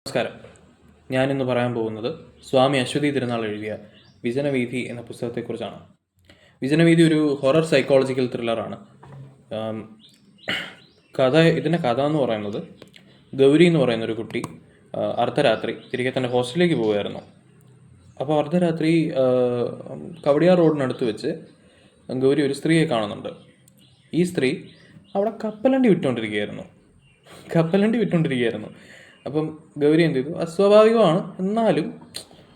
നമസ്കാരം. ഞാനിന്ന് പറയാൻ പോകുന്നത് സ്വാമി അശ്വതി തിരുനാൾ എഴുതിയ വിജനവീഥി എന്ന പുസ്തകത്തെക്കുറിച്ചാണ്. വിജനവീഥി ഒരു ഹൊറർ സൈക്കോളജിക്കൽ ത്രില്ലറാണ്. ഇതിൻ്റെ കഥ എന്ന് പറയുന്നത്, ഗൗരി എന്ന് പറയുന്നൊരു കുട്ടി അർദ്ധരാത്രി തിരികെ തന്നെ ഹോസ്റ്റലിലേക്ക് പോവുമായിരുന്നു. അപ്പോൾ അർദ്ധരാത്രി കവടിയാർ റോഡിനടുത്ത് വെച്ച് ഗൗരി ഒരു സ്ത്രീയെ കാണുന്നുണ്ട്. ഈ സ്ത്രീ അവിടെ കപ്പലണ്ടി വിട്ടുകൊണ്ടിരിക്കുകയായിരുന്നു. അപ്പം ഗൗരി എന്ത് ചെയ്തു, അസ്വാഭാവികമാണ്, എന്നാലും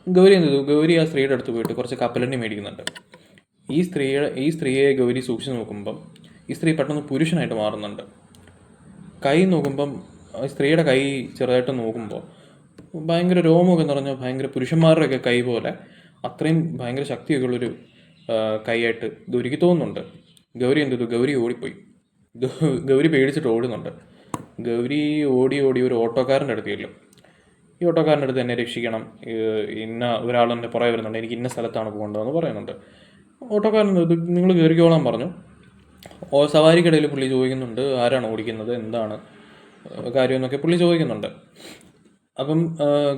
ഗൗരി എന്ത് ചെയ്തു, ഗൗരി ആ സ്ത്രീയുടെ അടുത്ത് പോയിട്ട് കുറച്ച് കപ്പലണ്ടി മേടിക്കുന്നുണ്ട്. ഈ സ്ത്രീയെ ഗൗരി സൂക്ഷിച്ച് നോക്കുമ്പം ഈ സ്ത്രീ പെട്ടെന്ന് പുരുഷനായിട്ട് മാറുന്നുണ്ട്. കൈ നോക്കുമ്പം സ്ത്രീയുടെ കൈ ചെറുതായിട്ട് നോക്കുമ്പോൾ ഭയങ്കര രോമമൊക്കെ നിറഞ്ഞ ഭയങ്കര പുരുഷന്മാരുടെയൊക്കെ കൈ പോലെ അത്രയും ഭയങ്കര ശക്തിയൊക്കെ ഉള്ളൊരു കൈയായിട്ട് ഗൗരിക്ക് തോന്നുന്നുണ്ട്. ഗൗരി എന്ത് ചെയ്തു, ഗൗരി ഓടിപ്പോയി. ഗൗരി പേടിച്ചിട്ട് ഓടുന്നുണ്ട്. ഗൗരി ഓടി ഒരു ഓട്ടോക്കാരൻ്റെ അടുത്ത് ചെല്ലും. ഈ ഓട്ടോക്കാരൻ്റെ അടുത്ത് എന്നെ രക്ഷിക്കണം, ഇന്ന ഒരാളെൻ്റെ പുറകെ വരുന്നുണ്ട്, എനിക്ക് ഇന്ന സ്ഥലത്താണ് പോകേണ്ടതെന്ന് പറയുന്നുണ്ട്. ഓട്ടോക്കാരൻ നിങ്ങൾ കയറിക്കോളാൻ പറഞ്ഞു. സവാരിക്കിടയിൽ പുള്ളി ചോദിക്കുന്നുണ്ട്, ആരാണ് ഓടിക്കുന്നത്, എന്താണ് കാര്യം എന്നൊക്കെ പുള്ളി ചോദിക്കുന്നുണ്ട്. അപ്പം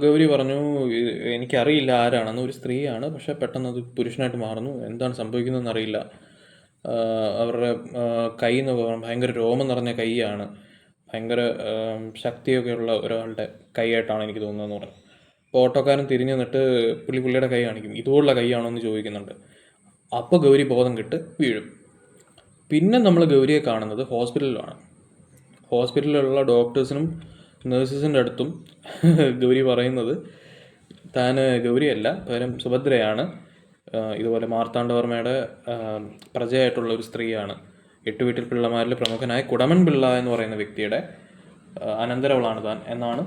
ഗൗരി പറഞ്ഞു, എനിക്കറിയില്ല ആരാണെന്ന്, ഒരു സ്ത്രീയാണ്, പക്ഷെ പെട്ടെന്ന് അത് പുരുഷനായിട്ട് മാറുന്നു, എന്താണ് സംഭവിക്കുന്നതെന്ന് അറിയില്ല. അവരുടെ കൈ എന്ന് പറഞ്ഞാൽ ഭയങ്കര രോമം നിറഞ്ഞ കൈയാണ്, ഭയങ്കര ശക്തിയൊക്കെയുള്ള ഒരാളുടെ കൈയായിട്ടാണ് എനിക്ക് തോന്നുന്നതെന്ന് പറഞ്ഞു. അപ്പോൾ ഓട്ടോക്കാരൻ തിരിഞ്ഞു നിന്നിട്ട് പുള്ളിയുടെ കൈ കാണിക്കും. ഇതുപോലുള്ള കൈയാണോ എന്ന് ചോദിക്കുന്നുണ്ട്. അപ്പോൾ ഗൗരി ബോധം കെട്ട് വീഴും. പിന്നെ നമ്മൾ ഗൗരിയെ കാണുന്നത് ഹോസ്പിറ്റലിലാണ്. ഹോസ്പിറ്റലിലുള്ള ഡോക്ടേഴ്സിനും നേഴ്സസിൻ്റെ അടുത്തും ഗൗരി പറയുന്നത് താൻ ഗൗരിയല്ല, പകരം സുഭദ്രയാണ്, ഇതുപോലെ മാർത്താണ്ഡവർമ്മയുടെ പ്രജയായിട്ടുള്ള ഒരു സ്ത്രീയാണ്, എട്ടുവീട്ടിൽ പിള്ളമാരിൽ പ്രമുഖനായ കുടമൻ പിള്ള എന്ന് പറയുന്ന വ്യക്തിയുടെ അനന്തരവളാണ് താൻ എന്നാണ്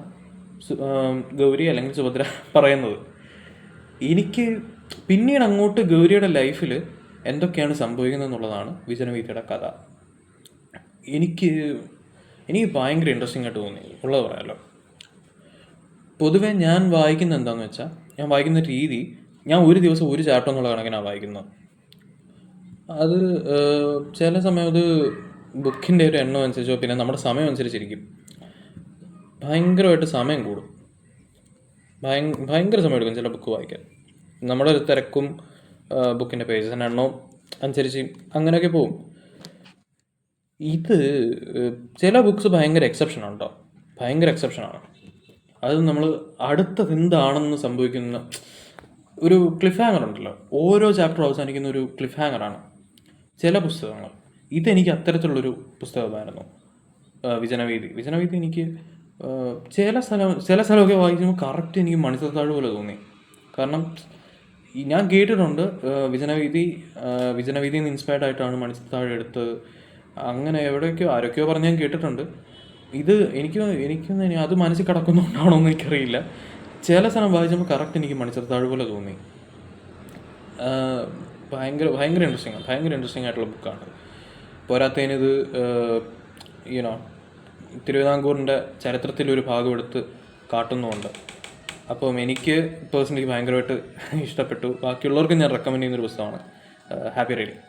ഗൗരി അല്ലെങ്കിൽ സുഭദ്ര പറയുന്നത്. എനിക്ക് പിന്നീട് അങ്ങോട്ട് ഗൗരിയുടെ ലൈഫിൽ എന്തൊക്കെയാണ് സംഭവിക്കുന്നത് എന്നുള്ളതാണ് വിജനവീഥിയുടെ കഥ. എനിക്ക് ഭയങ്കര ഇൻട്രസ്റ്റിംഗ് ആയിട്ട് തോന്നി, ഉള്ളത് പറയാമല്ലോ. പൊതുവേ ഞാൻ വായിക്കുന്നത് എന്താണെന്ന് വെച്ചാൽ, ഞാൻ വായിക്കുന്ന രീതി, ഞാൻ ഒരു ദിവസം ഒരു ചാപ്റ്റർ എന്നുള്ള കണക്കിനാണ് വായിക്കുന്നത്. അത് ചില സമയം അത് ബുക്കിൻ്റെ ഒരു എണ്ണം അനുസരിച്ചോ പിന്നെ നമ്മുടെ സമയം അനുസരിച്ചിരിക്കും. ഭയങ്കരമായിട്ട് സമയം കൂടും, ഭയങ്കര സമയം എടുക്കും ചില ബുക്ക് വായിക്കാൻ. നമ്മുടെ ഒരു തിരക്കും ബുക്കിൻ്റെ പേജസിൻ്റെ എണ്ണവും അനുസരിച്ച് അങ്ങനെയൊക്കെ പോവും. ഇത് ചില ബുക്സ് ഭയങ്കര എക്സെപ്ഷനാണ് കേട്ടോ, ഭയങ്കര എക്സെപ്ഷനാണ്. അത് നമ്മൾ അടുത്തത് എന്താണെന്ന് സംഭവിക്കുന്ന ഒരു ക്ലിഫ് ഹാങ്ങർ ഉണ്ടല്ലോ, ഓരോ ചാപ്റ്റർ അവസാനിക്കുന്ന ഒരു ക്ലിഫ് ഹാങ്ങറാണ് ചില പുസ്തകങ്ങൾ. ഇതെനിക്ക് അത്തരത്തിലുള്ളൊരു പുസ്തകമായിരുന്നു വിജനവീഥി. എനിക്ക് ചില സ്ഥലമൊക്കെ വായിക്കുമ്പോൾ കറക്റ്റ് എനിക്ക് മണിച്ചിത്രത്താഴ് പോലെ തോന്നി. കാരണം ഞാൻ കേട്ടിട്ടുണ്ട് വിജനവീഥിയിൽ നിന്ന് ഇൻസ്പയർഡ് ആയിട്ടാണ് മണിച്ചിത്രത്താഴ് എടുത്തത്, അങ്ങനെ ആരൊക്കെയോ പറഞ്ഞ് ഞാൻ കേട്ടിട്ടുണ്ട്. ഇത് എനിക്ക് അത് മനസ്സിൽ കിടക്കുന്നുണ്ടാണോ എന്ന് എനിക്കറിയില്ല. ചില സ്ഥലം വായിച്ചപ്പോൾ കറക്റ്റ് എനിക്ക് മണിച്ചിത്രത്താഴ് പോലെ തോന്നി. ഭയങ്കര ഇൻട്രസ്റ്റിംഗ് ആയിട്ടുള്ള ബുക്കാണ്. പോരാത്തതിനിത് തിരുവിതാംകൂറിൻ്റെ ചരിത്രത്തിലൊരു ഭാഗം എടുത്ത് കാട്ടുന്നുമുണ്ട്. അപ്പം എനിക്ക് പേഴ്സണലി ഭയങ്കരമായിട്ട് ഇഷ്ടപ്പെട്ടു. ബാക്കിയുള്ളവർക്ക് ഞാൻ റെക്കമെൻഡ് ചെയ്യുന്നൊരു പുസ്തകമാണ്. Happy reading.